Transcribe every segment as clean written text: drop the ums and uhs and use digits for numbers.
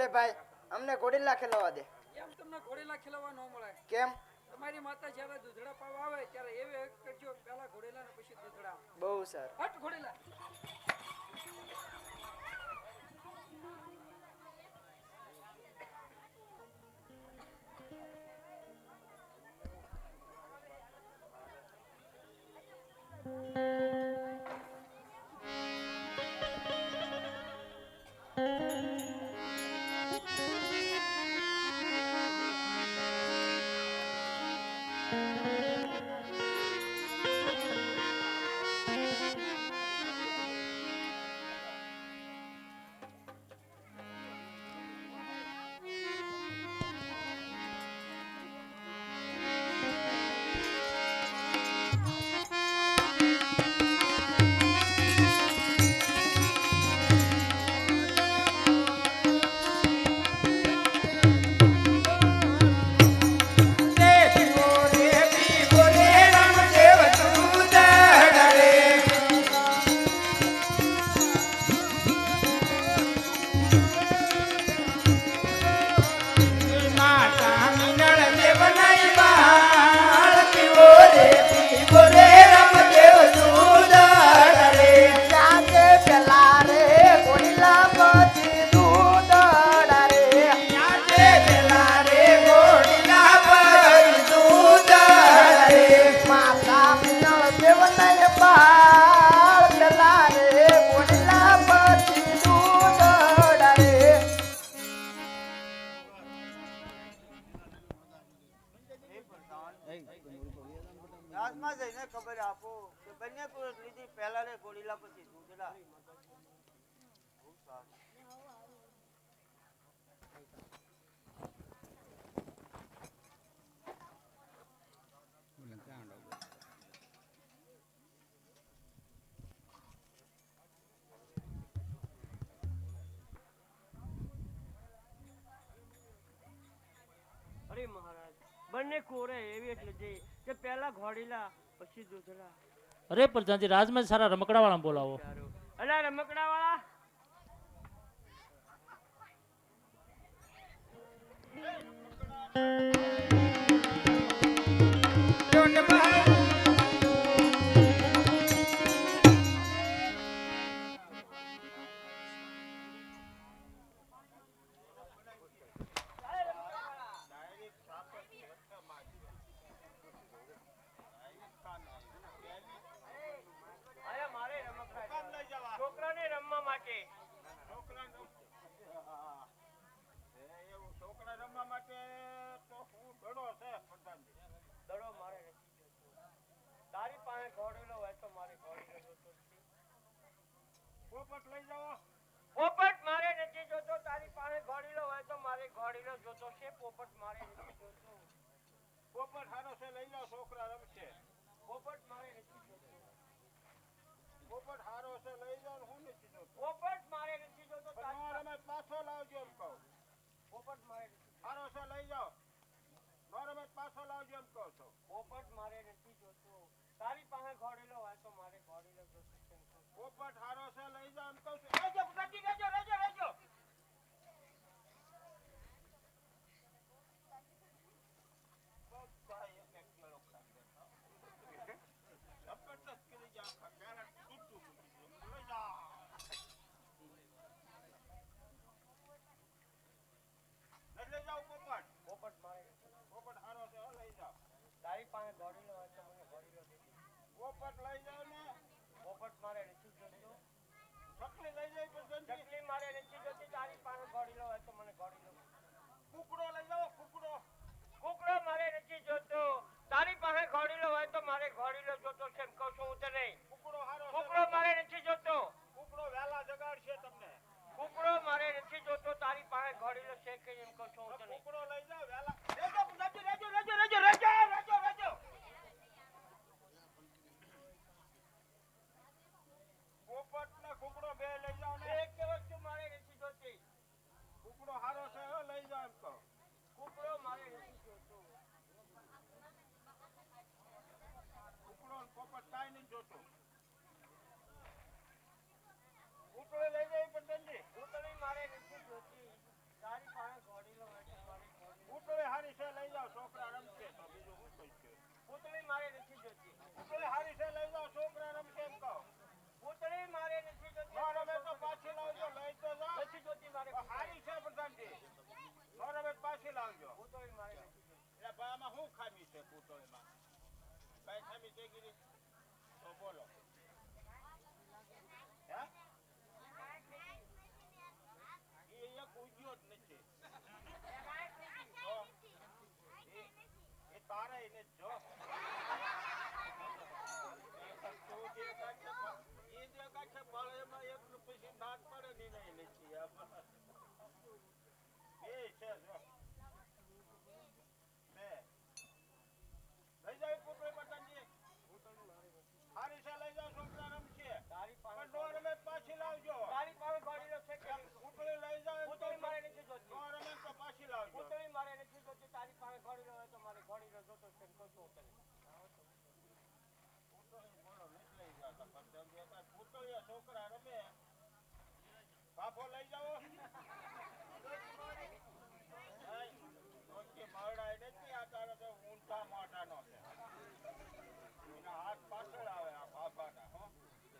એ ભાઈ અમને ઘોડીલા ખેલવા દે. એમ તમને ઘોડીલા ખેલવા ન મળે. કેમ? તમારી માતા જ્યારે દૂધડા પાવા આવે ત્યારે એવી કરજો, પહેલા ઘોડીલા ને પછી દૂધડા. બહુ સારું. હટ ઘોડીલા. રાજમાં જઈને ખબર આપો કે બંને પુરુષ લીધી પહેલા રે ઘોડીલા પછી દૂધડા. બહુ સારું. અરે મહારાજ બંને કોરે એવી એટલે જે કે પહેલા ઘોડીલા પછી દૂધડા. અરે પ્રધાનજી રાજમાં સારા રમકડા વાળા બોલાવો. અલા રમકડા વાળા છોકરાને રમવા માટે. છોકરા રમવા માટે તો હું દડો છે પ્રધાનજી. દડો મારે નથી જોતો. તારી પાસે ઘોડેલો હોય તો મારે ઘોડીલો જોતો છે. પોપટ લઈ જાઓ. પોપટ મારે નથી જોતો. તારી પાસે ઘોડીલો હોય તો મારે ઘોડીલો જોતો છે. પોપટ મારે નથી જોતો. પોપટ હારો છે લઈ જાઓ, છોકરા રમશે. પોપટ મારે નથી જોતો. પોપટ હારો છે લઈ જાઓ, હું નથી જોતો. પોપટ મારે નથી જોતો. નો રમે પાછો લાવજો એમ કહું. પોપટ મારે નથી. હારો છે લઈ જાઓ, નો રમે પાછો લાવજો એમ કહું છું. પોપટ મારે નથી જોતો. તારી પાસે ઘોડીલો હોય તો મારે ઘોડીલો જોતો છે. પોપટ હારો છે લઈ જાઓ એમ કહું છું. રેજો રેજો રેજો રેજો. તારી પાસે ઘોડીલો હોય તો મને ઘોડીલો દે. પોપટ લઈ જાઓ ને. પોપટ મારે નથી જોતો. ચકલી લઈ જાય પ્રધાનજી. ચકલી મારે નથી જોતી. તારી પાસે ઘોડીલો હોય તો મને ઘોડીલો દે. કુકડો લઈ જાઓ, કુકડો. કુકડો મારે નથી જોતો. તારી પાસે ઘોડીલો હોય તો મારે ઘોડીલો જોતો છે એમ કહું છું હું તને. કુકડો હારો છે. કુકડો મારે નથી જોતો. કુકડો વહેલા જગાડશે તમને. કુકડો મારે નથી જોતો. તારી પાસે ઘોડીલો છે કે એમ કહું છું હું તને. કુકડો લઈ જાઓ વહેલા. રેજો રેજો રેજો રેજો રેજો રેજો રેજો. પોપટ ને કુકડો બે લઈ જાઓ ને. એક વસ્તુ મારે નથી જોતી. કુકડો હારો છે લઈ જાઓ એમ કહો. કુકડો મારે નથી જોતો. કુકડો ને પોપટ કાંઈ નહીં જોતું. પૂતળી લઈ જઈ પ્રધાનજી. પૂતળી મારે નથી જોતી. તારી છે લઈ જાઓ છોકરા રમશે તો બીજું શું કહીશું પૂતળી મારે નથી જોતી. પૂતળી હારી છે લઈ જાઓ છોકરા રમશે એમ કહો પૂતળી મારે નથી જોતી. નો રમે તો પાછી લાવજો લઈ તો જાઓ નથી જોતી મારે. હારી છે પ્રધાનજી નો રમે તો પાછી લાવજો પૂતળી મારે નથી જોતી. એટલે ભાઈ આમાં શું ખામી છે પૂતળીમાં કઈ ખામી છે ગીરી તો બોલો હે એ એક ઉજ્યો જ નથી એ તારે એને જો પછી દાંત પડે ને નહીં નથી એ છે જો લઈ જાવ પુત્રી પતંગી હારી છે લઈ જાવ છોકરા રમશે તારી પાસે પણ નો રમે પાછી લાવજો તારી પાસે ઘોડીલો છે કે પુત્રી લઈ જાવ પૂતળી મારે નથી જોતી. નો રમે તો પાછી લાવજો પૂતળી મારે નથી જોતી. તારી પાસે ઘોડીલો હોય તો મારે ઘોડીલો જોતો છે તો શું કરે? પુત્રીઓ છોકરા રમે બાપો લઈ જાઓ માવડા નથી આ તારો તો ઊંધા મોઢાનો છે એના હાથ પાછળ આવે આ બાપાના હો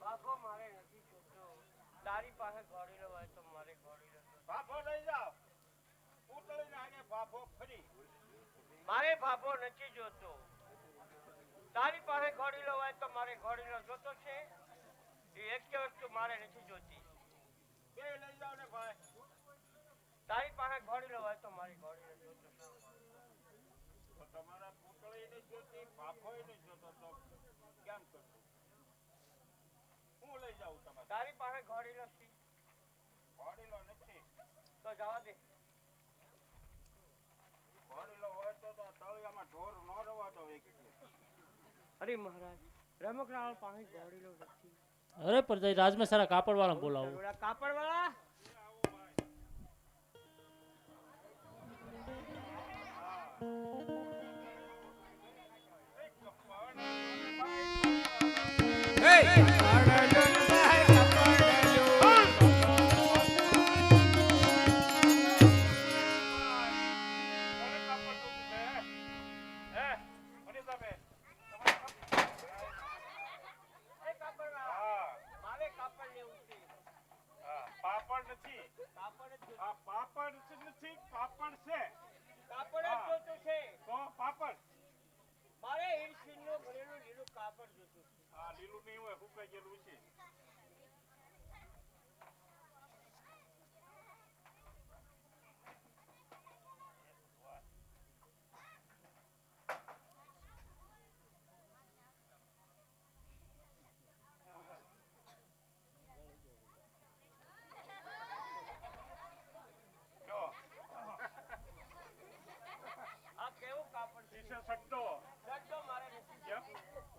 બાપો મારે નથી જોતો. તારી પાસે ઘોડીલો હોય તો મારે ઘોડીલો જોતો. બાપો લઈ જાઓ પુતળી નાને બાપો ફરી મારે બાપો નથી જોતો. તારી પાસે ઘોડીલો હોય તો મારે ઘોડીલો જોતો છે. એ એક કે વસ્તુ મારે નથી જોતી. બે લઈ જાઓ ને ભાઈ તારી પાસે ઘોડીલો હોય તો મારી ઘોડીલો જોતો છે. તો તમારા પુતળી ને જોતી બાપો ને જોતો તો કેમ કરશું હું લઈ જાઉં તમારે તારી પાસે ઘોડીલો છે ઘોડીલો નથી તો જવા દે. ઘોડીલો હોય તો તળિયામાં ઢોર ન રવા દો એક અરે મહારાજ રમકડાવાળા પાસે ઘોડીલો નથી. અરે પ્રધાનજી રાજમાં સારા કાપડ વાળા બોલાવો. કાપડ વાળા પાપડ નથી આ પાપડ નથી પાપડ છે કાપડ જ જોતું છે. તો પાપડ મારે ઈરસીનું ભરેલું લીલું કાપડ જોતું છે. આ લીલું નહીં હોય સુકાઈ ગયેલું છે આ કેવું કાપડ છે? શીશો સટ્ટો સટ્ટો મારે નથી. કેમ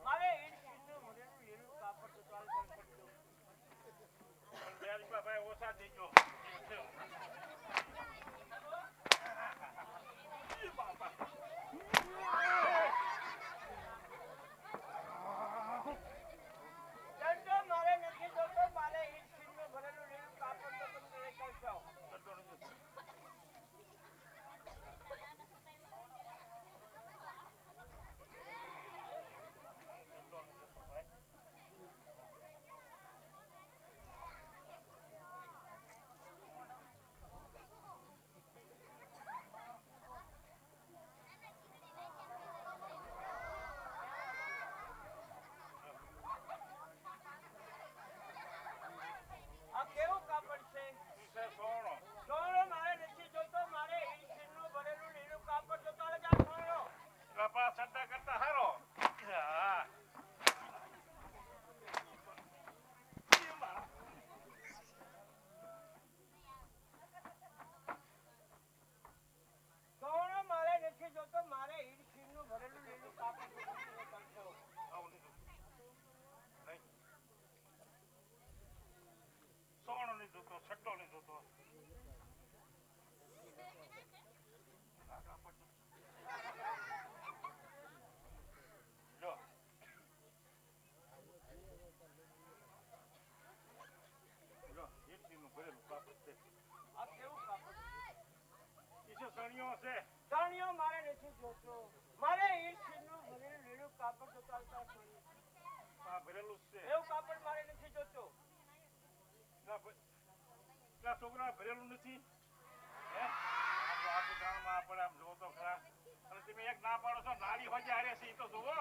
મારે ઈરસીનું ભરેલું લીલું કાપડ જોતું. હાલ કર સટ્ટો. બેરીબા ભાઈ ઓછા દેજો સટ્ટો મારે નથી જોતો. મારે ઈરસીનું ભરેલું લીલું કાપડ જોતું. તમે કરશો. આ કેવું કાપડ છે? શીશો સોનો સોનો મારે નથી જોતો. મારે ઈરસીનું ભરેલું લીલું કાપડ જોતો. હાલ જા સોનો. કપા સટ્ટા કરતા હારો હા સોનો મારે નથી જોતો. મારે ઈરસીનું ભરેલું લીલું કાપડ જોતો. તમે કરશો. સોનો નહીં જોતો સટ્ટો નહીં જોતો જો જો એકટીનું ભરેલું કાપડ છે આ કેવું કાપડ છે? શીશો સણિયો છે સણિયો મારે નથી જોતો. મારે ઈંટ શીરનું ભરેલું લીલું કાપડ તો ચાલતા નથી. આ ભરેલું જ છે એવું કાપડ મારે નથી જોતું. ના છોકરા ભરેલું નથી હે આ દુકાનમાં આપણે આમ જોવો તો ખરા અને તમે એક ના પાડો છો નારી હોજે હારે છે ઈ તો જોવો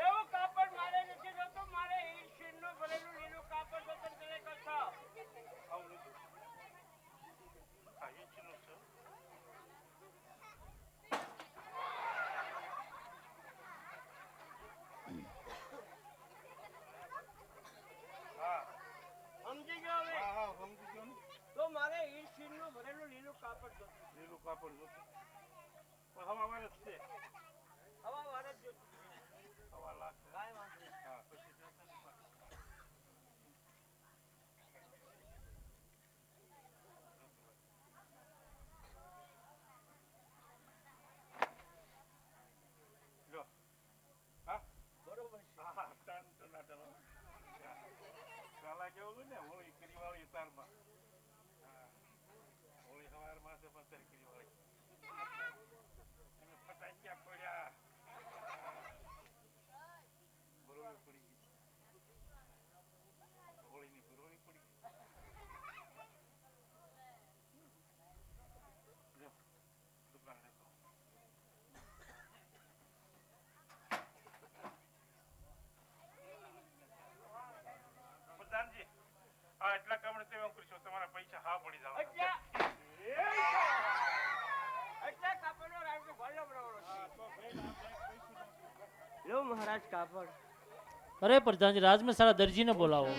એવું કાપડ મારે નથી જોતું. મારે ઈંટ શીરનું ભરેલું લીલું કાપડ તો તને કરશો. આવું નથી હા ઈંચનું છે હા સમજી ગયો હવે? હા હા સમજી ગયો ને તો મારે ઈંટ શીરનું ભરેલું લીલું કાપડ જોતું. લીલું કાપડ જોતું પણ હવા વાળે જ છે હવા વાળે જ જોતું. હવા લાગશે કાંઈ વાંધો નહીં. હા પછી જશે ને પાછું. લ્યો. હા બરોબર છે. હા ટન ટનાટન કાલા કેવું ને હોળી કરીવાળી તારમાં હા હોળી સવારમાં છે પણ તારી કરીવાળી તમે ફટાક્યા પડ્યા બરોબર પડી ગઈ હોળીની બરોબર પડી ગઈ લ્યો, દુકાન લેતો પ્રધાનજી આ એટલા કામણે તમે એમ કરશો તમારા પૈસા હા પડી જાવ એટલે કાપડનો રાઈડો ભરલો બરાબર છે. લો મહારાજ કાપડ. અરે પ્રધાનજી રાજમાં સારા દરજીને બોલાવો.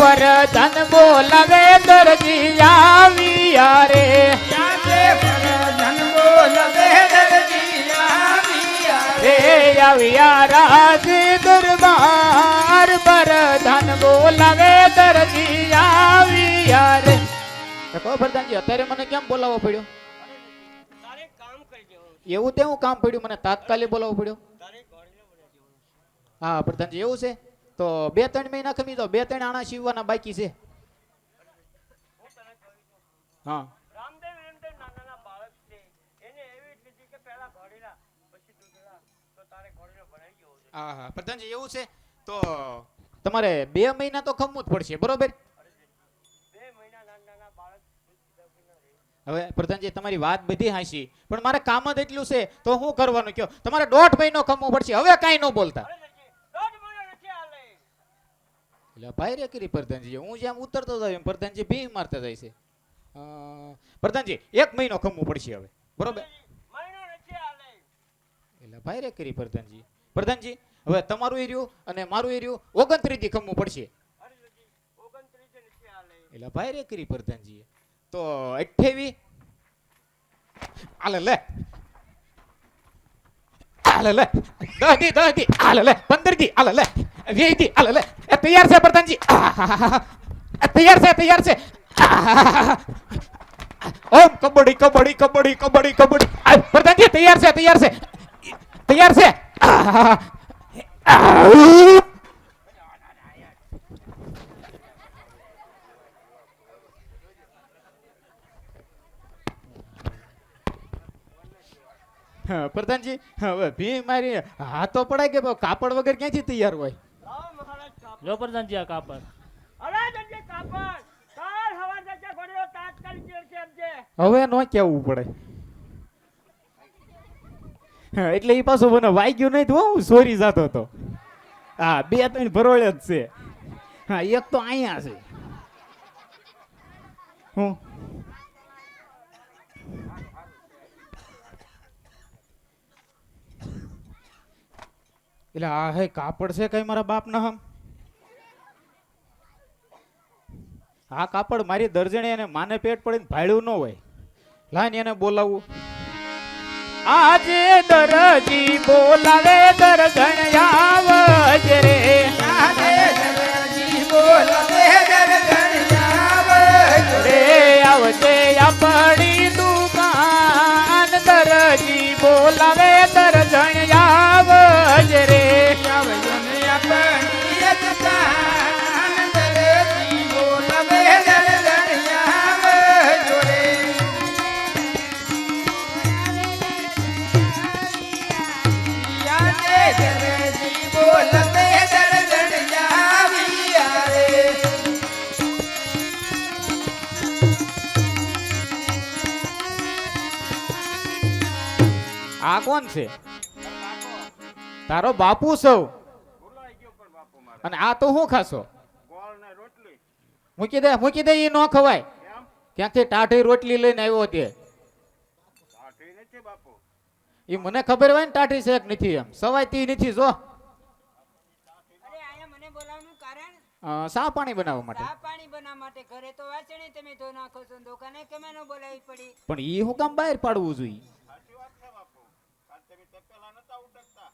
પર ધન બોલવે દરજી આવ્યા રે રે આવ્યા રાજ દરબાર પર ધન બોલવે દરજી આવ્યા રે. કહો પ્રધાનજી અત્યારે મને કેમ બોલાવવો પડ્યો? તારે કામ કરી દેવાનું. એવું તે હું કામ પડ્યું મને તાત્કાલિક બોલાવવો પડ્યો? તારે ઘોડીને બોલાવી દેવાનું. હા પ્રધાનજી એવું છે તો 2-3 મહિના ખમી દો. 2-3 આણા સીવવાના બાકી છે. હા રામદેવ નાના બાળક છે એને એવી લીધી કે પહેલા ઘોડીલા પછી દૂધડા તો તારે ઘોડીલો ભરાઈ ગયો છે. હા હા પ્રધાનજી એવું છે તો તમારે 2 મહિના તો ખમવું જ પડશે બરોબર? 2 મહિના નાના બાળક હવે પ્રધાનજી તમારી વાત બધી હાંસી પણ મારે કામ જ એટલું છે તો શું કરવાનું કયો? તમારે 1.5 મહિનો ખમવું પડશે. હવે કાંઈ ન બોલતા. એટલે ભાઈ રે કરી પ્રધાનજી હું જેમ ઉતરતો જાય એમ પ્રધાનજી ભી મારતા જાય છે. પ્રધાનજી 1 મહિનો ખમવું પડશે હવે બરોબર? એટલે ભાઈ રે કરી પ્રધાનજી. પ્રધાનજી હવે તમારું એરિયું અને મારું એરિયું 29 થી ખમવું પડશે. એટલે ભાઈ રે કરી પ્રધાનજી તો 28 આલે લે આલે લે 10 દી આલે લે 15 દી આલે લે 20 દી આલે લે. તૈયાર છે પ્રધાનજી? તૈયાર છે. ઓમ કબડ્ડી કબડ્ડી કબડ્ડી કબડ્ડી કબડ્ડી. પ્રધાનજી તૈયાર છે. પ્રધાનજી હવે ભી મારી હાથો પડાય કે કાપડ વગર ક્યાંથી તૈયાર હોય? લો પ્રધાનજી આ કાપડ. હવે નો કેવું પડે. એટલે એ પાછું મને વાગ્યું નહીં તો હું સોરી જતો હતો. હા 2-3 ભરોળે જ છે. હા એક તો અહીંયા છે. હું એટલે આ હે કાપડ છે કઈ મારા બાપ ના હમ આ કાપડ મારી દર્જણી એને માને પેટ પડીને ભાડ્યું ન હોય લાઈન એને બોલાવું આજે દરજી બોલાવે દર્જણ આવજે રે આજે દરજી બોલાવે દર્જણ આવજે રે આવજે આપણી દુકાન દરજી બોલાવે દર્જણ આવજે રે આવજે આપણી દુકાન દરજી બોલાવે દર્જણ આવજે રે આ કોણ છે તારો બાપુ સૌ ભૂલાઈ ગયો પણ બાપુ મારે અને આ તો હું ખાશો ગોળ ને રોટલી મૂકી દે એ ન ખવાય એમ ક્યાંકથી ટાઢી રોટલી લઈને આવ્યો તે કાઠી નથી બાપુ એ મને ખબર હોય ને ટાઢી છે કે નથી એમ સવાયતી નથી જો અરે આયા મને બોલાવવાનું કારણ સા પાણી બનાવવા માટે ચા પાણી બનાવવા માટે ઘરે તો વાસણે તમે ધો નાખો છો ને દુકાને કેમ ન બોલાવી પડી પણ એ હું કામ બહાર પાડવું જોઈએ સાચી વાત છે બાપુ કાલ તમે તપેલા નતા ઉડકતા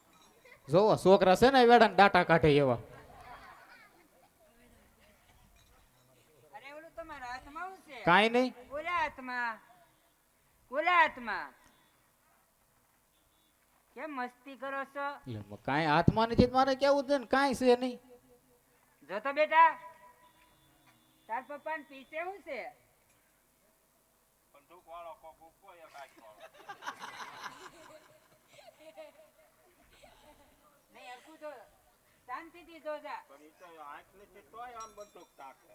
જોવો છોકરા છે ને વેડા ડાટા કાઢે એવા અરે ઓલું તમારા હાથમાં શું છે કાંઈ નહીં ઓલા હાથમાં કેમ મસ્તી કરો છો એટલે કાંઈ હાથમાં નથી તો મારે કેવું છે ને કાંઈ છે નહીં જો તો બેટા તાર પપ્પાને પીછે શું છે બંદૂક વાળો કોક ઉભો એક આંખ વાળો નહીં હરખું જો શાંતિથી જો જા પણ ઈ તો આંખ નથી તોય આમ બંદૂક તાકે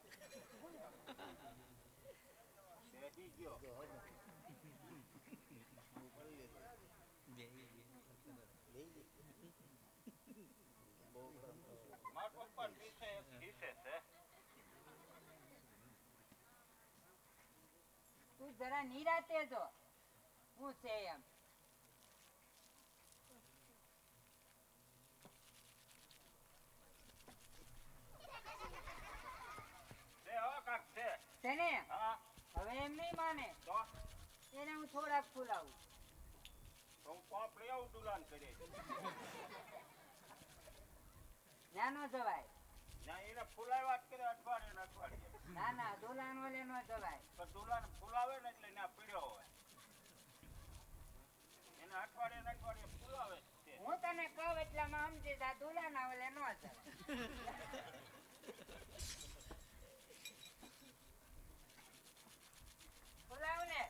બેઠી ગયો મારા પપ્પા પીછે એક ખીસે છે તું જરા નિરાતે જો શું છે એમ છે હો કાક છે છે ને હા હવે એમ નહીં માને તો એને હું થોડાક ફૂલાવું હું કોપ લઈ આવું દુલાન કરી નાનો જવાય ના એને ફૂલાવ્યા જ કરે અઠવાડિયે ને અઠવાડિયે ના ના દુલાન વાલે નો જવાય તો દુલાન ફૂલાવે ને એટલે ના પીડ્યો હોય એને અઠવાડિયે ને અઠવાડિયે ફૂલાવે જ છે હું તને કહું એટલામાં સમજી જા દુલાન વાલે નો જવાય ફૂલાવ ને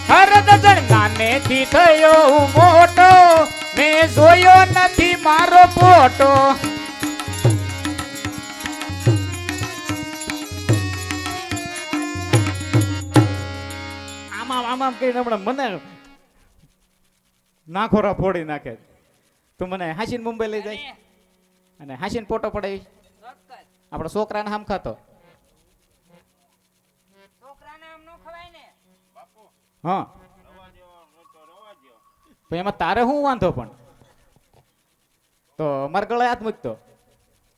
હરદજણ નાનેથી થયો હું મોટો મેં જોયો નથી મારો ફોટો આમ કહીને હમણાં મને નાખોરા ફોડી નાખે તું મને હાસીને મુંબઈ લઈ જાય અને હાસીને ફોટો પડાવી ચોક્કસ આપણા છોકરાને હામ ખાતો છોકરાને આમ નો ખવાય ને બાપુ હા રવા દ્યો તો રવા દ્યો તો એમાં તારે શું વાંધો પણ તો મારા ગળે હાથ મૂકતો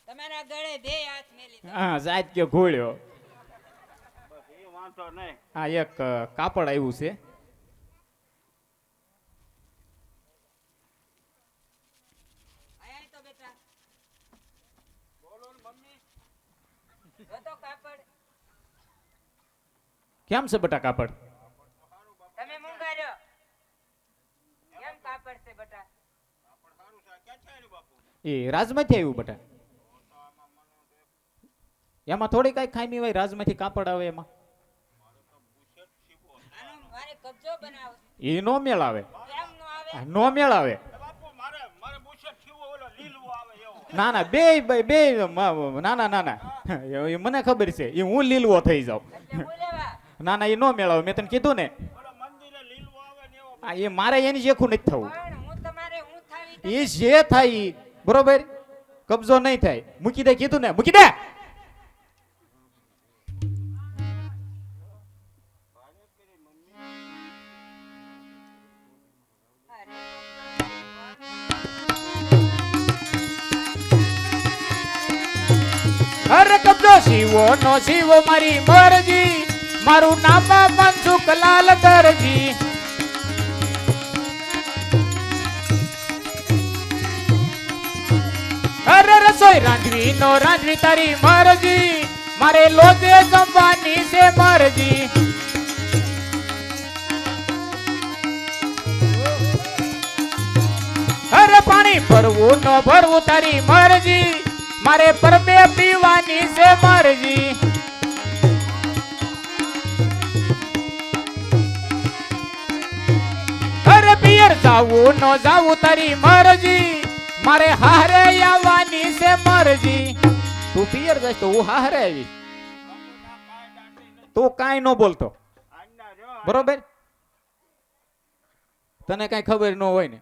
તમારા ગળે બે હાથ મેલી દો. હા જાત કે ઘોળ્યો બસ એ વાંધો નહીં આ એક કાપડ આવ્યું છે આયા તો બેટા બોલો ને મમ્મી જો તો કાપડ કેમ છે બટા કાપડ તમે મુંગાર્યો કેમ કાપડ છે બેટા પણ સારું છે ક્યાં છે ને બાપુ એ રાજમાંથી આવ્યું બટા એમાં થોડી કઈ ખામી હોય રાજમાંથી કાપડ આવે એમાં આનો મારે કબજો બનાવો એ નો મેળ આવે કેમ નો આવે નો મેળ આવે બાપુ મારે મારે બુશર્ટ સીવો ઓલો લીલું આવે એવો ના ના બે ના ના ના ના એ મને ખબર છે એ હું લીલવો થઈ જાઉં ના ના એ નો મેળાવ મેં તને કીધું ને એ મારે એની જેખું નથી થવું એ જે થાય ઈ, બરોબર કબજો નહીં થાય મૂકી દે કીધું ને મૂકી દે અરે કબજો શિવો નો શિવો મારી મરજી મારું નામ મનસુખ લાલ દરજી અરે રસોઈ રાંધવી નો રાંધવી તારી મરજી મારે લોજે જમવાની છે મરજી અરે પાણી ભરવું નો ભરવું તારી મરજી મારે પરબે પીવાની છે મરજી અરે પિયર જાવું નો જાવું તારી મરજી મારે હારે આવવાની છે મરજી તું પિયર જાય તો હું હારે આવીશ તું કાંઈ ન બોલતો બરોબર તને કાંઈ ખબર ન હોય ને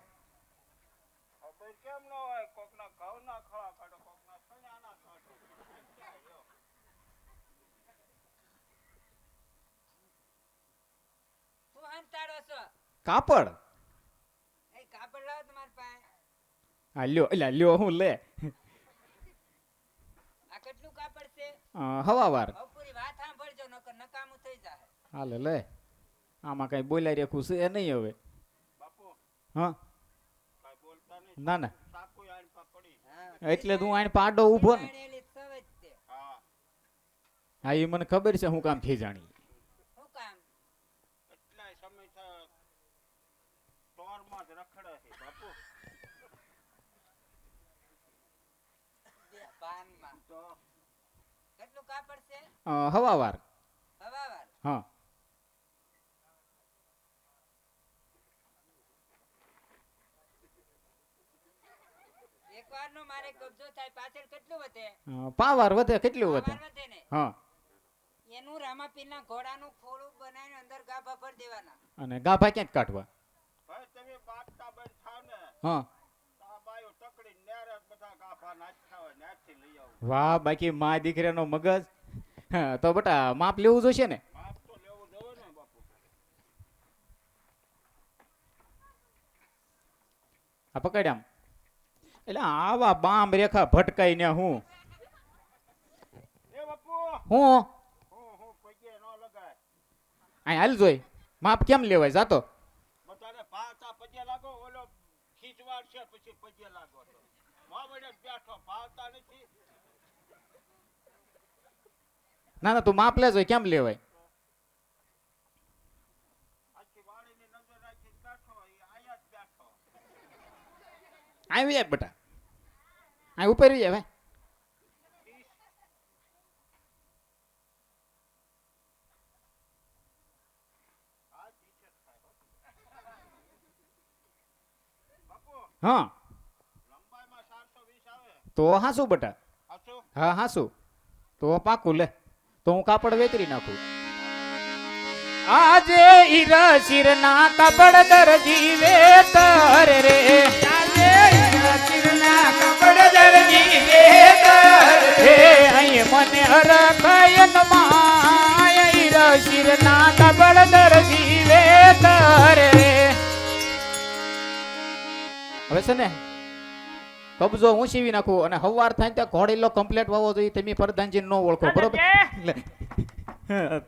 કાપડ આ લ્યો એટલે લ્યો હું લે હવાવાર હાલે લે આમાં કઈ બોલાઈ રેખું છે નહીં હવે હા ના ના એટલે તું આને પાડો ઊભો ને હા એ મને ખબર છે હું કામ ખીજાણી હવાવાર હા પાવાર વધે કેટલું વધે હા એનું રામાપીરના ઘોડાનું ખોળું બનાવીને અંદર ગાભા ભર દેવાના અને ગાભા ક્યાંક કાઢવા હા વાહ બાકી મા દીકરાનો મગજ હા તો બટા માપ લેવું જોઈશે ને આ પકડ આમ એટલે આવા બામ રેખા ભટકાઈ ને હું હાલ જોઈ માપ કેમ લેવાય જાતો ના ના તું માપ લે જોઈ કેમ લેવાય આવી જાય બટા આ ઉપર જાય ભાઈ હા તો હાસુ બટા હા હાસુ તો પાકું લે તો હું કાપડ વેતરી નાખું આજે હીરા શિરના કાપડ દરજી વેતર રે આજે હીરા શિરના કાપડ દરજી વેતર રે અહીં મને હરખયન માય હીરા શિરના કાપડ દરજી વેતર રે હવે છે ને કબજો હું સીવી નાખું અને હવાર થાય ત્યાં ઘોડેલો કમ્પ્લેટ વાવો જોઈએ તમે પ્રધાનજી નો ઓળખો બરોબર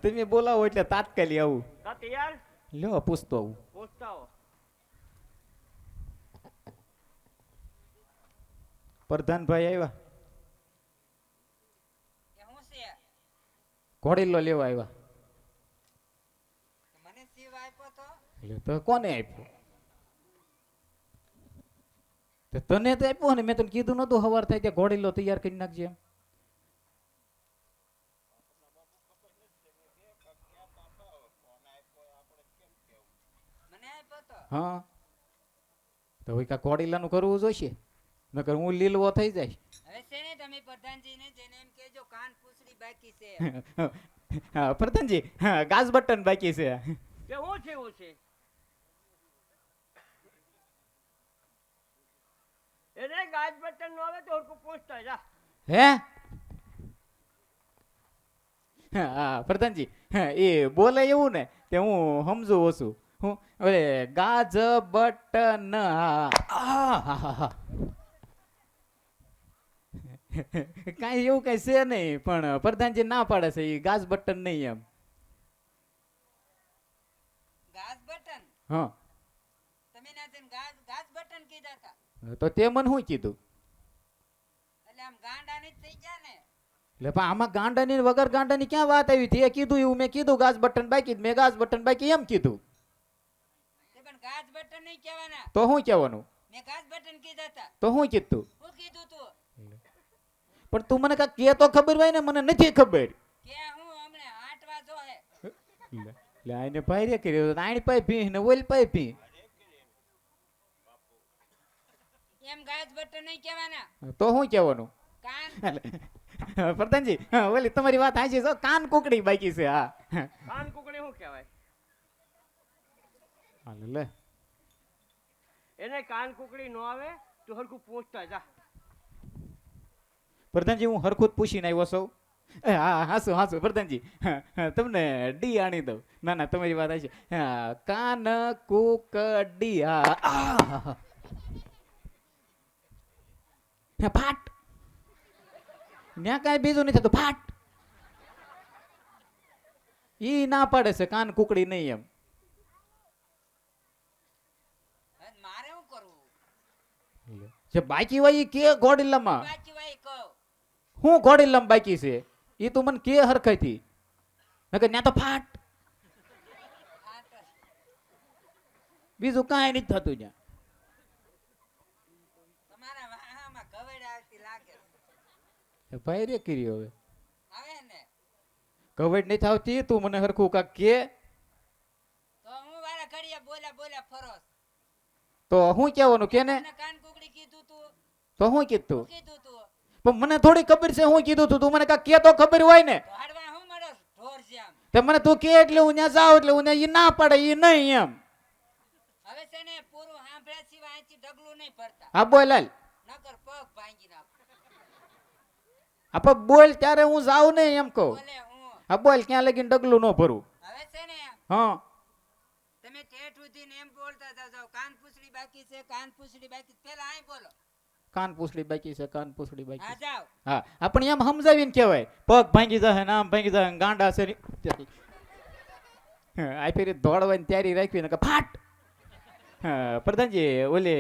તમે બોલાવો એટલે તાત્કાલિક આવું તૈયાર લ્યો પૂછતો આવું પૂછતા હો પ્રધાનભાઈ આવ્યા કે હું છે ઘોડેલો લેવા આવ્યા મને શિવ આપ્યો તો એટલે તો કોને આપ્યો તને તો આપ્યો ને મેં તને કીધું નતું હવાર થાય ત્યાં ઘોડેલો તૈયાર કરી નાખજે એમ મને આપ્યો તો હા તો હવે કા ઘોડેલાનું કરવું જોઈશે નકર હું લીલવો થઈ જાય હવે છે ને તમે પ્રધાનજીને જેને એમ કહેજો કાન પૂછડી બાકી છે હા, પ્રધાનજી હા, ગાજ બટન બાકી છે. કે હું છે એવું છે એને ગાજ બટન નો આવે તો હરખું પૂછતા જા. હે હા પ્રધાનજી હા, એ બોલે એવું ને તે હું સમજુ ઓછું. હું હવે ગાજ બટન કાંઈ એવું કઈ છે નહીં, પણ પ્રધાનજી ના પાડે છે એ ગાજ બટન નહીં એમ. ગાજ બટન હા તમે ના જેમ ગાજ ગાજ બટન કીધા હતા તો તે મને શું કીધું? એટલે આમ ગાંડા ની થઈ ગયા ને. એટલે પણ આમાં ગાંડાની ને વગર ગાંડાની ક્યાં વાત આવી? તે કીધું એવું મેં કીધું ગાજ બટન બાકી, મેં ગાજ બટન બાકી એમ કીધું. તે પણ ગાજ બટન નહીં કહેવાના. તો શું કહેવાનું? મેં ગાજ બટન કીધા હતા. તો શું કીધું? હું કીધું તું પણ તું મને કાંઈક કે તો ખબર હોય ને, મને નથી ખબર. કે હું હમણે 8 વાજો હે એટલે આને ભાઈ કર્યો આણી પાઈ પી ને ઓલ પાઈ પી. એમ ગાજ બટન નહીં કહેવાના. તો શું કહેવાનું? કાન પ્રધાનજી હા, ઓલી તમારી વાત સાચી છે, કાન કુકડી બાકી છે. હા કાન કુકડી શું કહેવાય? હાલે લે. એને કાન કુકડી નો આવે તો હરખું પૂછતા જા. પ્રધાનજી હું હરખું જ પૂછીને આવ્યો છું. હા હાસુ હાસુ પ્રધાનજી તમને ડી આણી દઉં. ના ના તમારી વાત આવી છે. હા કાન કુકડી હા ફાટ ત્યાં કાંઈ બીજું નહીં થતું, ફાટ. ઈ ના પાડે છે કાન કુકડી નહીં એમ. હવે મારે શું કરવું? જે બાકી હોય ઈ કે ઘોડીલામાં બાકી વાય કહો હું ઘોડીલામાં બાકી છે ઈ તું મને કે હરખાઈથી નકર ત્યાં તો ફાટ. આ તો બીજું કાંઈ નથી થતું ત્યાં. તમારા વાહામાં ગવડ આવતી લાગે ભાઈ રે કર્યો હવે આવે ને કવડ નહીં થાવતી તું મને હરખું કાક કે તો હું વાળા ઘડિયા બોલ્યા બોલ્યા ફરોસ. તો હું કહેવાનું કે ને? મને કાન કુકડી કીધું તું તો હું કીધું? કીધું તું પણ મને થોડી ખબર છે હું કીધું તું મને કાક કે તો ખબર હોય ને. તો હાડવા હું મળો ઢોર જેમ. તે મને તું કે એટલે હું ત્યાં જાઉં એટલે હું ત્યાં ઈ ના પાડે ઈ નહીં એમ. હવે છે ને પૂરું સાંભળ્યા સિવાય અહીંથી ડગલું નહીં ભરતા હા બોલ હાલ. નકર પગ ભાંગી નાખ. આપણે બોલ ત્યારે હું જાઉં ને એમ કહું. બોલે હું હા બોલ ક્યાં લગીને ડગલું ન ભરું. હવે છે ને હા તમે ઠેઠ ઉધીને એમ બોલતા જાવ કાન પૂછડી બાકી છે કાન પૂછડી બાકી છે. પેલા અહીં બોલો કાન પૂછડી બાકી છે, કાન પૂછડી બાકી હા છે. જાવ હા આપણે એમ સમજાવીને કહેવાય પગ ભાંગી જાય ને આમ ભાંગી જાય ને ગાંડા છે આ ફેરી દોડવાની તૈયારી રાખવી ને કે ફાટ. હા પ્રધાનજી ઓલે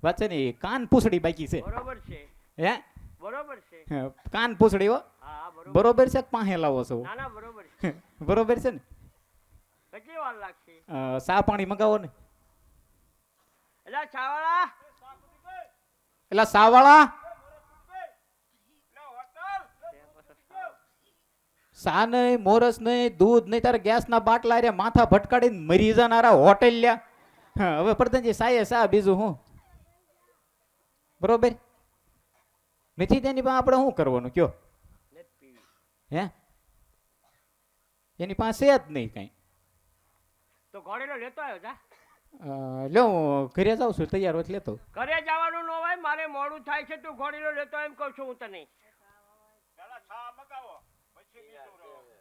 વાત છે ને કાન પૂછડી બાકી છે. બરોબર છે હે બરોબર છે. હા, કાન પૂછડી હો. હા બરોબર. બરોબર છે કે પાસે લાવો છો? ના ના બરોબર છે. બરોબર છે ને? કેટલી વાર લાગશે? સા પાણી મગાવો ને. એટલે છાવાળા એટલે સાવાળા સા નહીં મોરસ નહીં દૂધ નહીં તારે ગેસ ના બાટલા રે માથા ભટકાડીને મરી જનારા હોટેલ લ્યા. હા હવે પ્રધાનજી સાયે સા બીજું હું બરોબર નથી તેની પાસે આપણે શું કરવાનું કયો? હે એની પાસે જ નહીં કઈ. તો ઘોડેલો લેતો આવ્યો જા. લો હું ઘરે જાઉં છું તૈયાર હોય લેતો. ઘરે જવાનું ન હોય મારે મોડું થાય છે તું ઘોડેલો લેતો એમ કહું છું હું તને. પેલા છા મગાવો પછી બીજું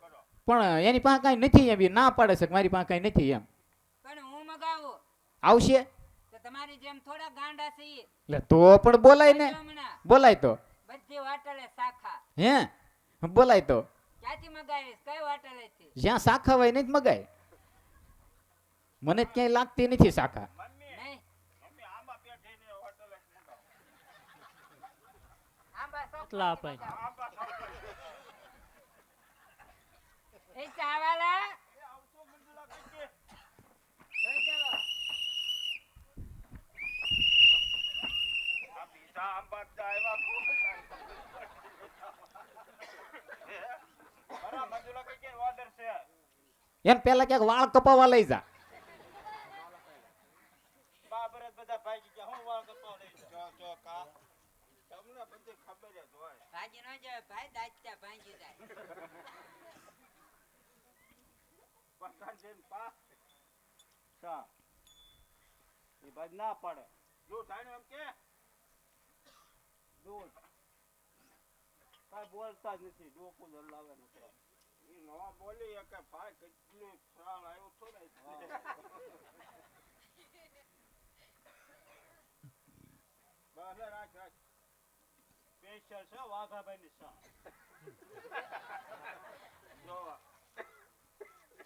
કરો. પણ એની પાસે કાંઈ નથી એમ. એ ના પાડે છે કે મારી પાસે કાંઈ નથી એમ. પણ હું મગાવું આવશે તો તમારી જેમ થોડા ગાંડા છે ઈ. એટલે તો પણ બોલાય ને. હમણાં બોલાય તો બધી હોટલે શાખા હે બોલાય તો ક્યાંથી મગાવીશ કઈ હોટલેથી? જ્યાં શાખા હોય ને જ મગાય. મને જ ક્યાંય લાગતી નથી શાખા. નહીં મમ્મી આંબા પેઠીને હોટલે મગાવો. આંબા શોખ કેટલા અપાય? એ ચાવાલા જોઈ ચાલો. આ બીજા આંબા જ આવ્યા. બરા મંજુલા કઈ કે ઓર્ડર છે. એમ પેલા ક્યાંક વાળ કપાવા લઈ જા. બાબરત બધા ભાઈ ગયા હું વાળ કપાવ લઈ જો કા તમને બધી ખબર જ હોય. જાય ભાઈ દાંત્યા ભાંગી જાય પ્રધાનજી પા સા એ ભાઈ ના પડે દૂધ આણ્યું એમ કે દૂધ કાંઈ બોલતા જ નથી ડોકું દલાવે નથી એ નવા બોલી કે ભાઈ કેટલું શ્રાણ આવ્યું છો ને બસ રાખ રાખ સ્પેશિયલ છે વાઘાભાઈ ની સા જો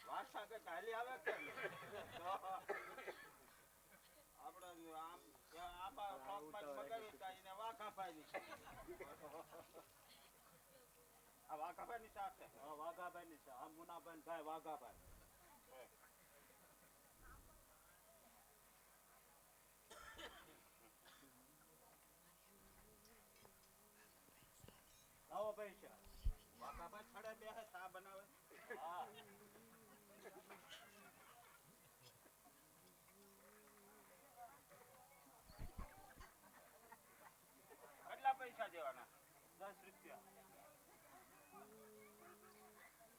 વાસા કે ચાલી આવે કે આપણે આમ આબા શોખમાં બગાડી કાઢીને વાઘાભાઈ ની આ વાઘાભાઈ ની સાથે હા વાઘાભાઈ ની સા આ મુનાભાઈ ભાઈ વાઘાભાઈ લાવો પૈસા વાઘાભાઈ છડે બે ચા બનાવે હા કેટલા પૈસા દેવાના 10 રૂપિયા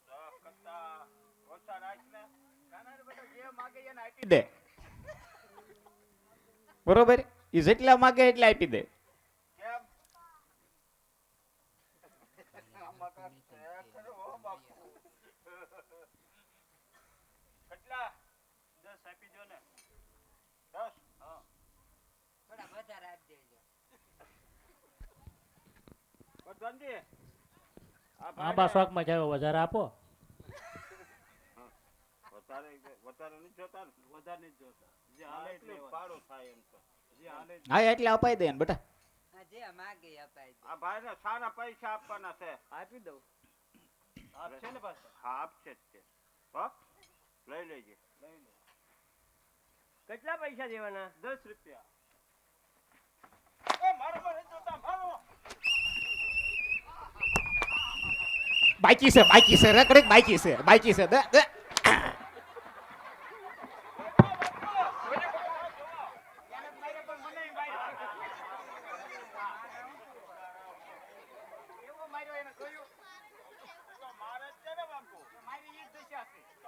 10 કરતા ઓછા રાખને કાના બેટા જે માગે એને આપી દે બરોબર એ જેટલા માગે એટલા આપી દે કેમ આમાં કાંઈ છે ખરો હો બાપુ કેટલા 10 આપી દો ને 10 હા થોડા વધારે આપી દેજો પ્રધાનજી આંબા શોખમાં જાય વધારે આપો. વધારે નહીં જોતા ને વધારે નહીં જોતા જે હાલે એટલું પાડું થાય એમ તો જે હાલે હા એટલે અપાઈ દે ને બેટા હા જે માગે અપાઈ દે આ ભાઈ ને સારા પૈસા આપવાના છે આપી દઉં આપશે ને પાછા હા આપશે જ તે હો લઈ લેજે લઈ લે કેટલા પૈસા દેવાના 10 રૂપિયા એ મારો મને જોતા મારો બાકી છે રકડક બાકી છે દે દે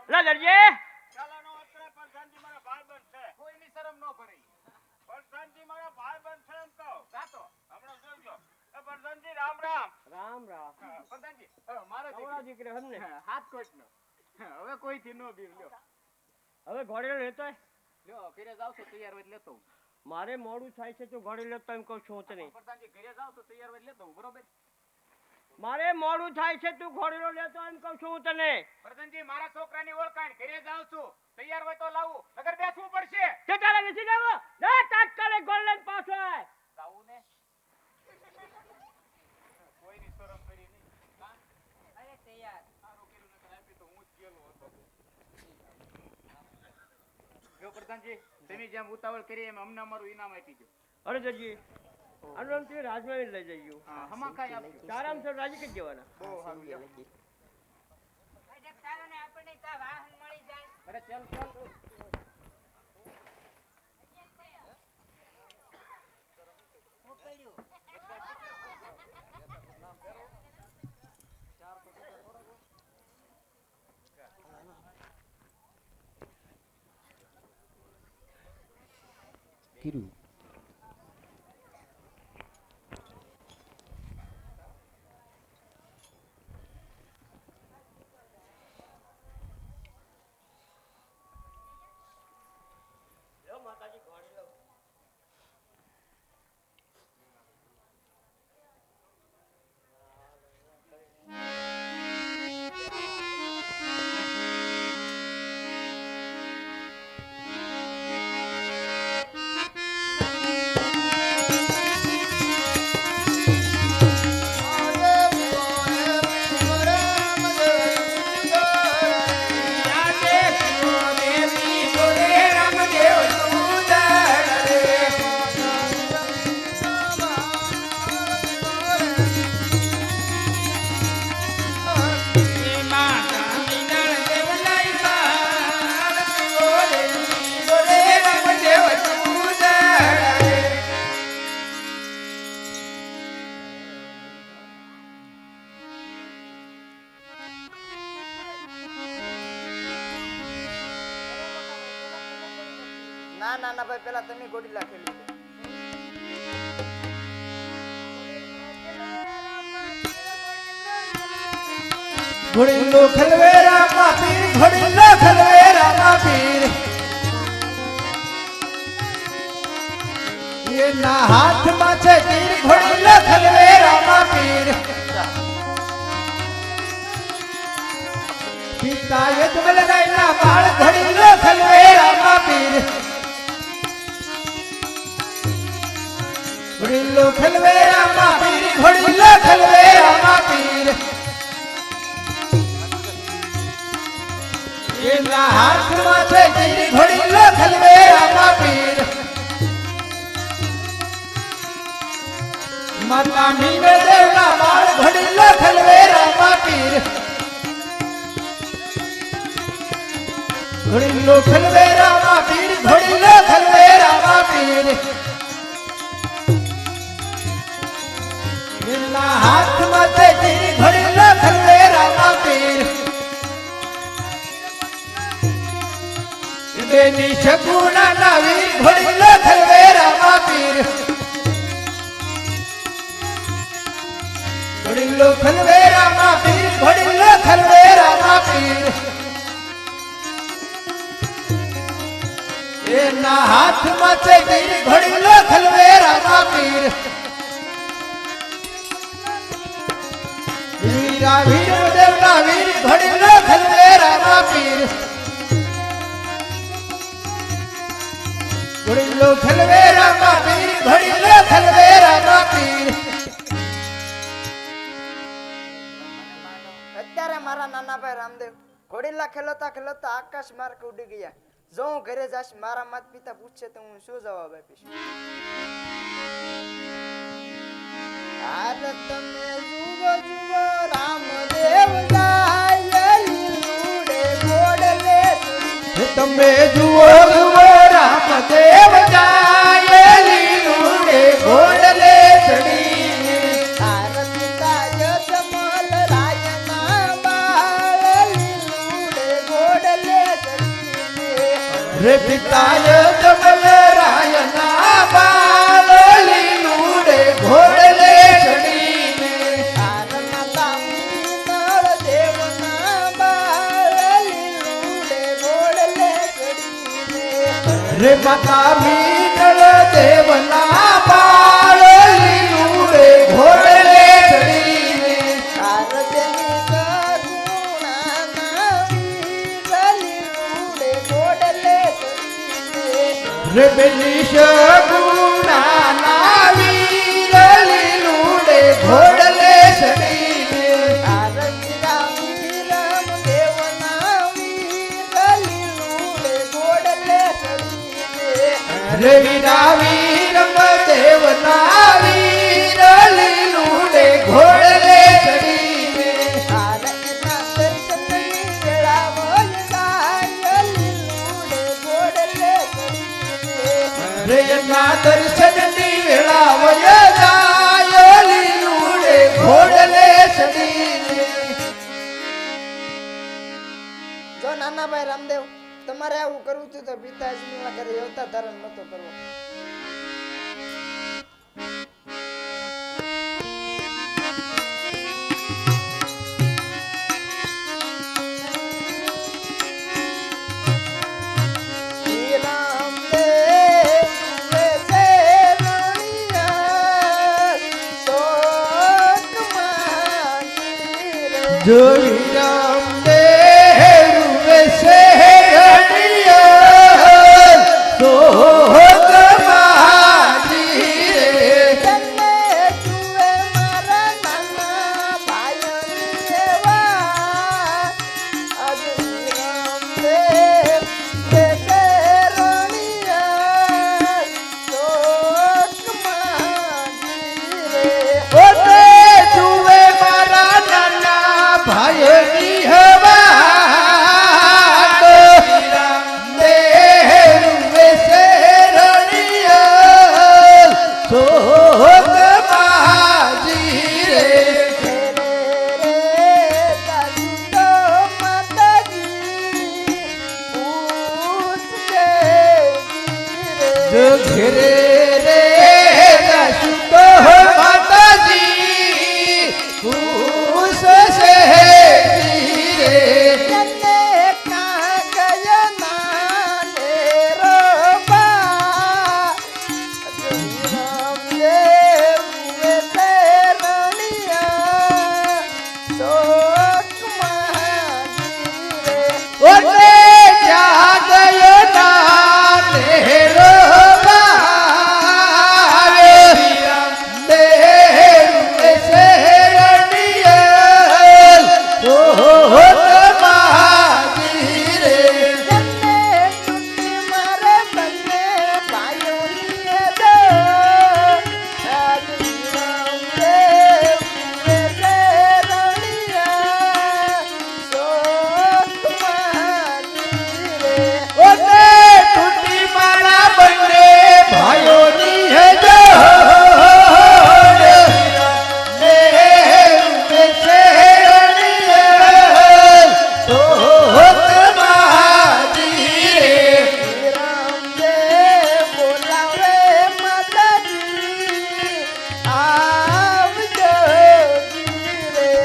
લા દરજે ચાલાનો અત્રે પ્રધાનજી મારા ભાઈબંધ છે કોઈની શરમ ન ભરે પ્રધાનજી મારા ભાઈબંધ છે એમ કહો જાતો હમણાં જોજો એ પ્રધાનજી રામ રામ રામ રામ પ્રધાનજી મારો દીકરો હમને હાથ કોટનો હવે કોઈથી નો બીવ લ્યો હવે ઘોડેલો લેતો લ્યો ઘરે જાવ છો તૈયાર હોય લેતો મારે મોડું થાય છે તો ઘોડે લેતો એમ કહું છું તને પ્રધાનજી ઘરે જાવ તો તૈયાર હોય લેતો બરોબર મારે મોડું થાય છે તું ઘોડેલો લેતો એમ કહું છું તને પ્રધાનજી મારા છોકરાની ઓળખાણ ઘરે જાવ છું તૈયાર હોય તો લાવું નગર બેસવું પડશે કે તારે નથી જવો જા તાત્કાલિક ગોલ્ડન પાછો આય જાવું ને કોઈની શરમ કરી નહીં અરે તૈયાર સારું કર્યું નકર આપી તો હું જ ગયેલો હતો જો પ્રધાનજી તમે જેમ ઉતાવળ કરી એમ અમને અમારું ઇનામ આપી દો અરે જજી આનું તે રાજમાં લઈ જઈયો હમા કાંઈ આપજો તારામ તો રાજી કરી દેવાના બહુ સારું લ્યો. અરે ચાલો ને આપણને તા વાહન મળી જાય અરે ચાલ ચાલ હું પડ્યું કીધું લો માતાજી ઘોડે લો ના નાના ભાઈ પેલા તમે ઘોડીલા ખેલી લો. ઘોડીલો ખલવેરામાં પીર ઘોડીલો ખલવેરામાં પીર એના હાથમાં છે તીર ઘોડીલો ખલવેરામાં પીર પિતા યજમલ રાયના બાળ ઘોડીલો ખલવેરામાં પીર ઘોડીલો ખલવેરામાં પીર ઘોડીલો ખલવેરામાં પીર એના હાથમાં છે તીર ઘોડીલો ખલવેરામાં પીર માતા મીમે દેવના બાળ ઘોડીલો ખલવેરામાં પીર ઘોડીલો ખલવેરામાં પીર ઘોડીલો ખલવેરામાં પીર એના હાથમાં છે તીર ઘોડીલો ખલવેરામાં પીર બેની શગુનાના વીર ઘોડીલો ખલવેરામાં પીર ઘોડીલો ખલવેરામાં પીર ઘોડીલો ખલવેરામાં પીર એના હાથમાં છે તીર ઘોડીલો ખલવેરામાં પીર વીરા વીર દેવના વીર ઘોડીલો ખલવેરામાં પીર ઘોડીલો ખલવેરામાં પીર ઘોડીલો ખલવેરામાં પીર અત્યારે મારા નાના ભાઈ રામદેવ ઘોડીલા ખેલતા ખેલતા આકાશ માર્ગ ઉડી ગયા. જો હું ઘરે જાશ મારા માતા પિતા પૂછશે તો હું શું જવાબ આપીશ? આર તમે જુઓ જુઓ રામદેવ જાય લીલુડે ઘોડલે તમે જુઓ જુઓ રામદેવ જાય લીલુડે ઘોડલે ચડી આર પિતા જમલ રાયના બાળ લીલુડે ઘોડલે રે પિતાય જમલ રાયના બાળ લીલુડે ઘોડલે ચડીને રે માતા મીનળ દેવના બાળ લીલુડે ઘોડલે ચડીને રે બેની શગુનાના વીર લીલુડે ઘોડલે ચડીને રે વીરા વીર દેવના વીર લીલુડે ઘોડલે ચડીને રે એના દર્શનની વેળા વય જાય લીલુડે ઘોડલે ચડીને જો નાના ભાઈ રામદેવ તમારે આવું કરવું હતું તો પિતાજીના ઘરે અવતાર ધારણ નતો કરવો. જોઈ રામદેવ વેસે ઘડિયા સોગ માજી રે ઓતે જુએ મારા નાના ભાઈની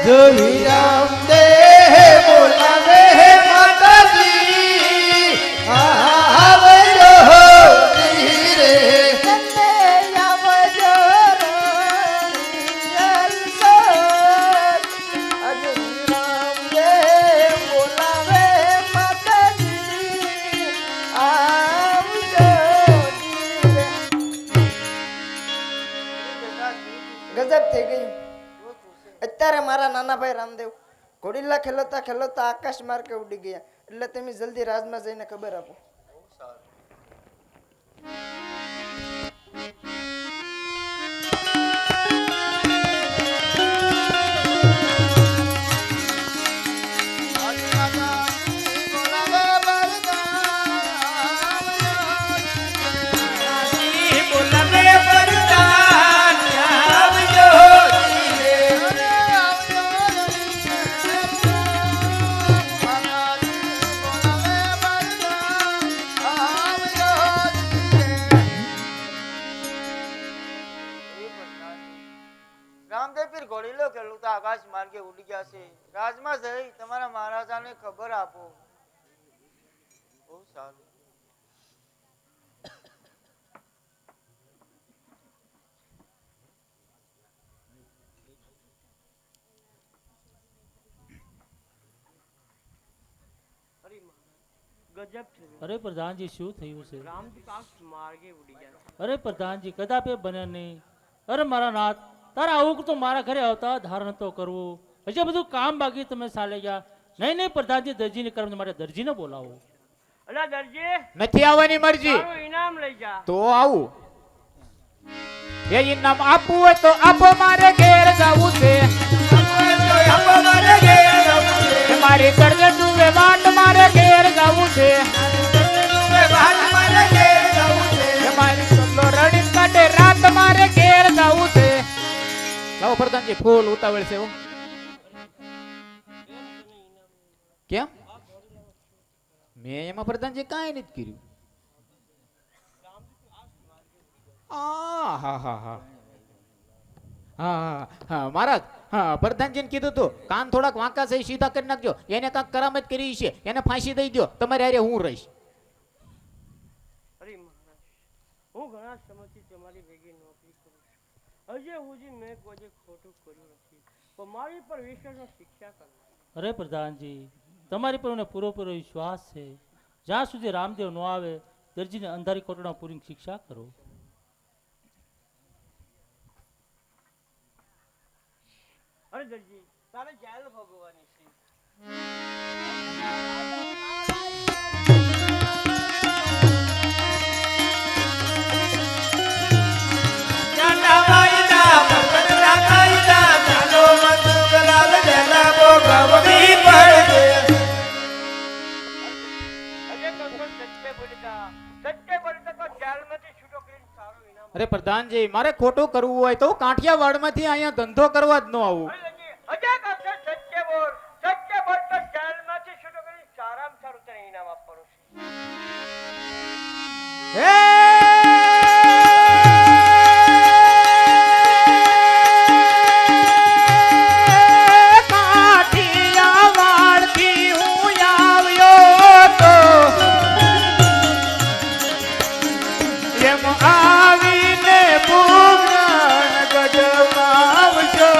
જો વિરામ દે બોલાવે માતાજી આવજો ધીરે આવજો રણિયલ સર. આજે વિરામ દે બોલાવે માતાજી આવજો ધીરે. ગજબ થઈ ગયું. અત્યારે મારા નાના ભાઈ રામદેવ ઘોડીલા ખેલતા ખેલતા આકાશ માર્ગે ઉડી ગયા. એટલે તમે જલ્દી રાજમાં જઈને ખબર આપો. રામદેવ પીર ઘોડીલો ખેલતા આકાશ માર્ગે ઉડી ગયા છે. રાજમાં જઈ તમારા મહારાજાને ખબર આપો. બહુ સારું. ગજબ થયું. અરે પ્રધાનજી શું થયું છે? રામજી આકાશ માર્ગે ઉડી ગયા. અરે પ્રધાનજી કદાપી બને નહીં. અરે મારા નાથ, તારા આવું તો મારા ઘરે આવતા ધારણ તો કરવું. હજી બધું કામ બાકી તમે ચાલે ગયા. નહીં નહીં પ્રધાનજી, દરજીને કર્મ માટે દરજીને બોલાવો. અલા દરજી નથી આવવાની મરજી તારું ઇનામ લઈ જા. તો આવું. એ ઇનામ આપવું હોય તો આપો, મારે ઘેર જવું છે. એ મારી કરજે ડૂબે વાટ, મારે ઘેર જવું છે. એ મારી કમલો રડી કાઢે રાત, મારે ઘેર જવું છે. લાવો પ્રધાનજી, ફૂલ ઉતાવળ છે. હો કેમ? મેં એમાં પ્રધાનજી કાંઈ નથી કર્યું. હા હા હા હા હા હા મહારાજ, હા પ્રધાનજીને કીધું તું કાન થોડાક વાંકા છે સીધા કરી નાખજો. એને કાંઈક કરામત કરી છે, એને ફાંસી દઈ દો. તમારે હારે હું રહીશ. અરે મહારાજ, હું ઘણા સમયથી તમારી ભેગી નોકરી કરું છું. હજી સુધી મેં કોઈ ખોટું કર્યું નથી, પણ મારી પર વિશ્વાસનો શિક્ષા કરો. અરે પ્રધાનજી, તમારી પર મને પૂરેપૂરો વિશ્વાસ છે. જ્યાં સુધી રામદેવ ન આવે, દરજીને અંધારી કોટડા પૂરી શિક્ષા કરો. અરે દરજી, તારે જેલ ભોગવવાની છે. અરે પ્રધાનજી, મારે ખોટું કરવું હોય તો કાઠિયાવાડમાંથી અહીંયા ધંધો કરવા જ ન આવું. કાઠિયાવાડથી હું આવ્યો તો એમ આવીને પૂરણ ગઢમાં આવજો.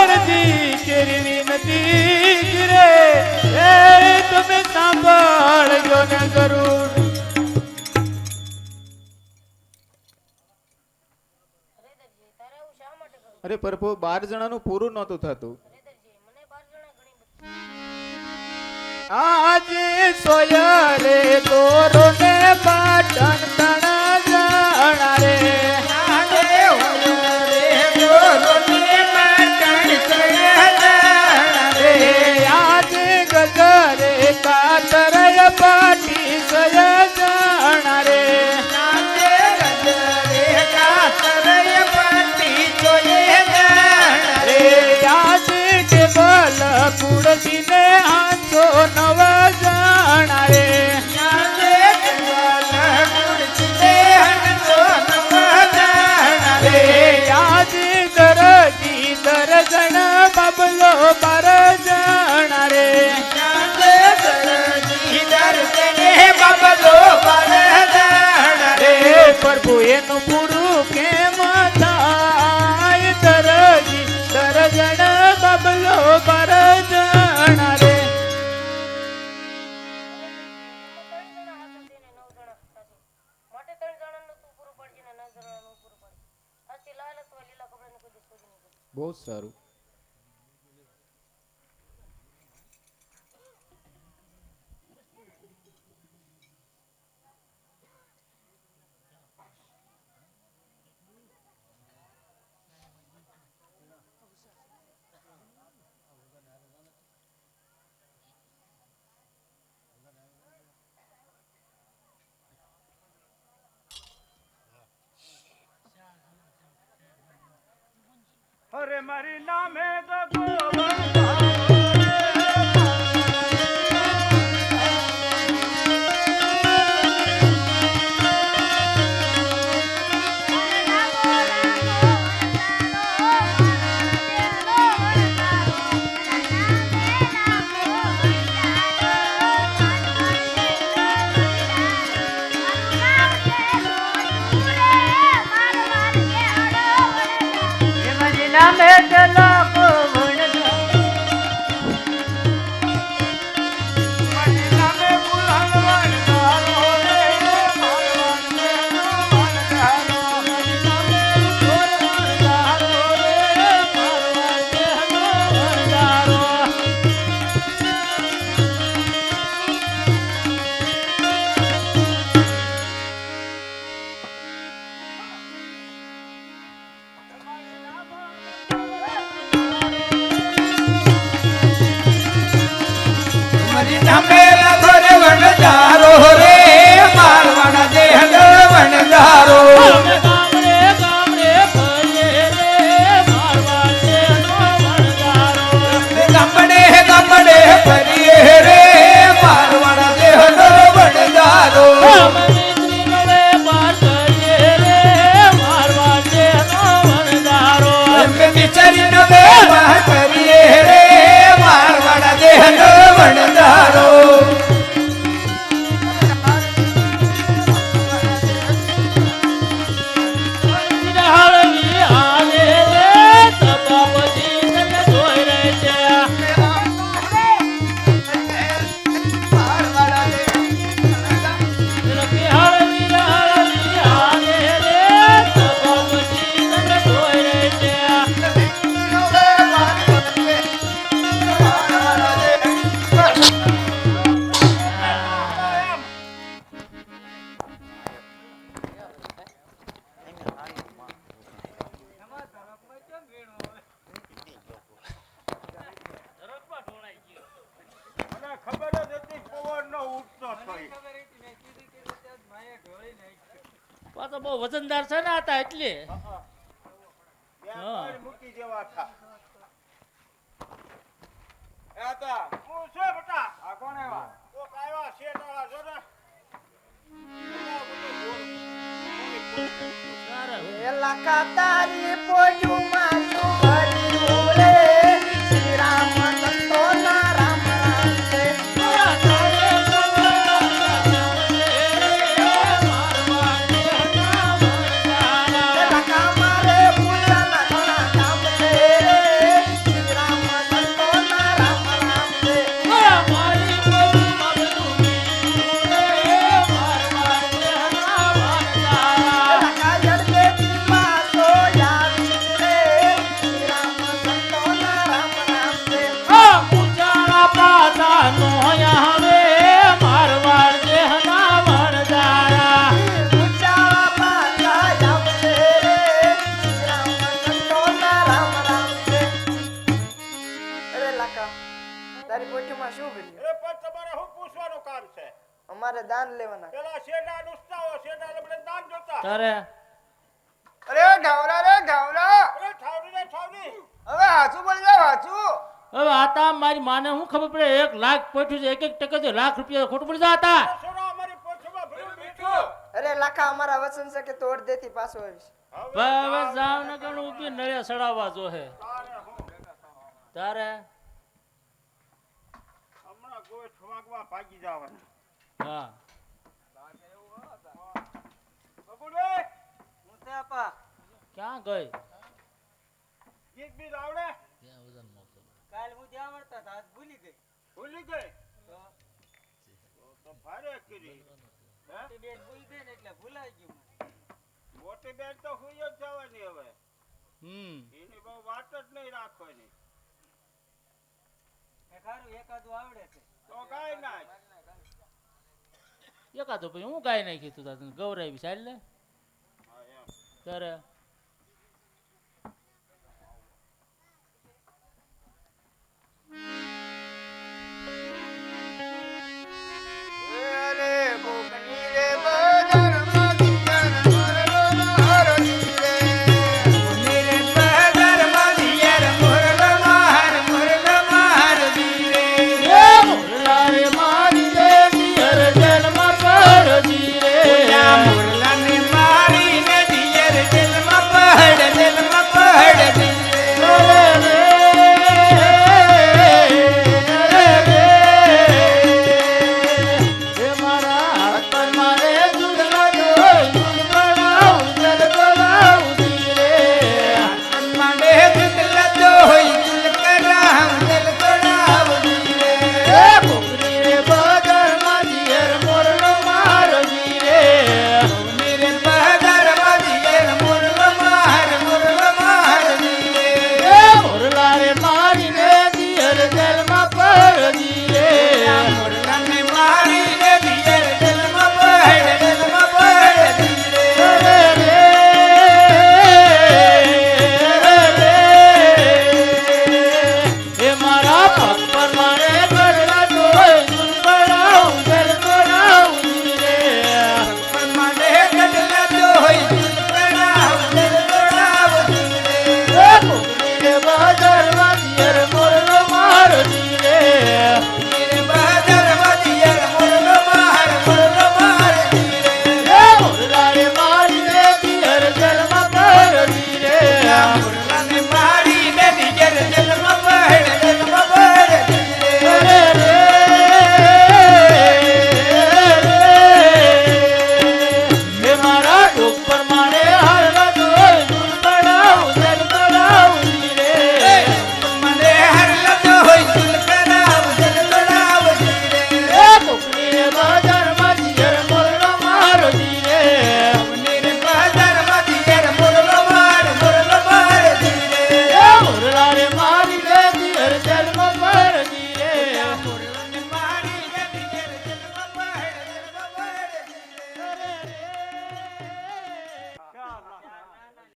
અરજી કરવી નથી રે એ તમે સાંભળજો ને જરૂર. અરે પ્રભુ 12 જણાનું પૂરું નહોતું થતું. આજે સોયરે તોરો ને પાટણ તણા જણા રે આજે સોયરે તોરો ને પાટણ તણા જણા રે આજે ગગરે કાતરય પાટી સય જણા રે આજે ગગરે કાતરય પાટી સય જણા રે આજે કેવલ કુળસી ને હાથો નવ જણા રે આજે કેવલ કુળસી ને હાથો નવ જણા રે આજે દરજી દર્જન બબલો 12 જણા રે આજે દરજી દર્જન બબલો 12 જણા રે પ્રભુ એનું પૂરું કેમ થાય દરજી દર્જન બબલો 12 જણા રે. બહુ સારું. અરે મારી નામે ગગો નામે ચલો પાછો બહુ વજનદાર છે ને આતા એટલે મૂકી દેવા થા આતા હું છે બટા આ કોણ આવ્યા ઓ કાયવા શેઠ વાળા જો ને એલા કાતારી પોજુ માસુ ભર્યું રે શ્રી રામ સંતો ના રામ રામ છે મારે પૂજાના ઘણા કામ છે રે લાકા તારી પોઠીમાં શું ભર્યું? એ પણ તમારે શું પૂછવાનું કામ છે? અમારે દાન લેવાના. પેલા શેડા નુસ્તાઓ શેડા લબડે દાન જોતા. તારે અરે ઢાવરા રે ઢાવરા અરે ઠાવડી રે ઠાવડી. હવે હાચું બોલ જા હાચું. હવે આતા મારી માને શું ખબર પડે 1 લાખ પોઠ્યું છે 1 ટકે તો લાખ રૂપિયા ખોટું પડી જાય હતા. સોના અમારી પોછમાં ભર્યું મીઠું. અરે લાખા અમારા વચન છે કે તોડ દેથી પાછો આવીશ. હવે જાવ ને ગણ ઊભી નળે સડાવવા જો હે તારે હું તારે હમણાં ગોઠ વાગવા ભાગી જવાના. હા બબુડે હું તે આપા ક્યાં ગઈ ગીત બીત આવડે? કાલ હું જ્યાં મળતા હતા આજ ભૂલી ગઈ. ભૂલી ગઈ? તો ભારે કરી. હે? તે બેન ભૂલી ગઈ ને એટલે ભૂલાઈ ગયું મને. મોટી બેન તો હુઈ જ જવાની હવે. એની બહુ વાત જ નહીં રાખવાની. એ ખારું એકાદું આવડે છે. તો કાંઈ નાખ. એકાદો પછી હું ગાય નાખી તું તાર ગૌરાવી ચાલ ને હા એમ. ત્યારે